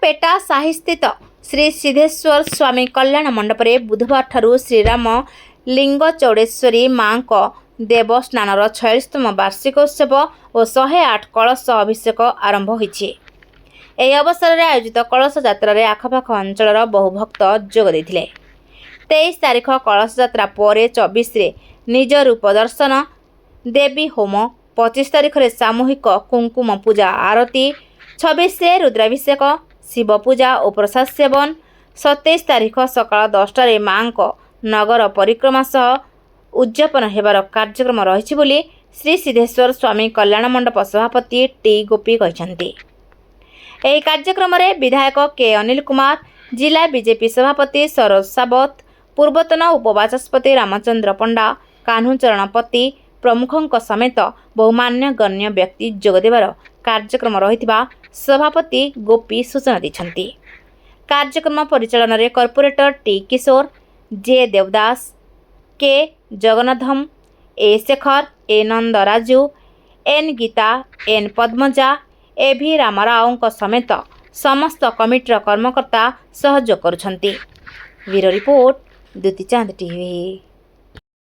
PETA साही स्थित श्री सिद्धेश्वर स्वामी कल्याण मंडपरे बुधवार ठारू श्रीराम लिंग चौड़ेश्वरी मां को देवस्नानर 46तम वार्षिकोत्सव और 108 कलश अभिषेक आरंभ होइछि। ଏହି ଅବସରରେ ଆୟୋଜିତ କଳସ ଯାତ୍ରାରେ ଆଖପାଖ ଅଞ୍ଚଳର ବହୁ ଭକ୍ତ ଯୋଗ ଦେଇଥିଲେ। 23 ତାରିଖ କଳସ ଯାତ୍ରା ପରେ 24ରେ ନିଜ ରୂପ ଦର୍ଶନ, ଦେବୀ ହୋମ, 25 ତାରିଖରେ ସାମୂହିକ କୁଙ୍କୁମ ପୂଜା ଆରତୀ, 26ରେ ରୁଦ୍ରାଭିଷେକ, ଶିବ ପୂଜା ଓ ପ୍ରସାଦ ସେବନ, 27 ତାରିଖ ସକାଳ 10ଟାରେ ମାଙ୍କ ନଗର ପରିକ୍ରମା ସହ ଉଦ୍ଯାପନ ହେବାର କାର୍ଯ୍ୟକ୍ରମ ରହିଛି ବୋଲି ଶ୍ରୀ ସିद्धେଶ୍ୱର ସ୍ୱାମୀ କଲ୍ୟାଣ ମଣ୍ଡପ ସଭାପତି ଟି ଗୋପୀ କହିଛନ୍ତି। ଏହି କାର୍ଯ୍ୟକ୍ରମରେ ବିଧାୟକ କେ ଅନିଲ କୁମାର, ଜିଲ୍ଲା ବିଜେପି ସଭାପତି ସରୋଜ ସାବତ, ପୂର୍ବତନ ଉପବାଚସ୍ପତି ରାମଚନ୍ଦ୍ର ପଣ୍ଡା, କାହ୍ନୁଚରଣ ପତି ପ୍ରମୁଖଙ୍କ ସମେତ ବହୁ ମାନ୍ୟଗଣ୍ୟ ବ୍ୟକ୍ତି ଯୋଗ ଦେବାର କାର୍ଯ୍ୟକ୍ରମ ରହିଥିବା ସଭାପତି ଗୋପୀ ସୂଚନା ଦେଇଛନ୍ତି। କାର୍ଯ୍ୟକ୍ରମ ପରିଚାଳନାରେ କର୍ପୋରେଟର ଟି କିଶୋର, ଜେ ଦେବଦାସ, କେ ଜଗନ୍ନାଥମ୍, ଏ ଶେଖର, ଏ ନନ୍ଦରାଜୁ, ଏନ୍ ଗୀତା, ଏନ୍ ପଦ୍ମଜା, ଏ ଭି ରାମାରାଓଙ୍କ ସମେତ ସମସ୍ତ କମିଟିର କର୍ମକର୍ତ୍ତା ସହଯୋଗ କରୁଛନ୍ତି। ବ୍ୟୁରୋ ରିପୋର୍ଟ, ଦ୍ୟୁତି ଚାନ୍ଦ ଟିଭି।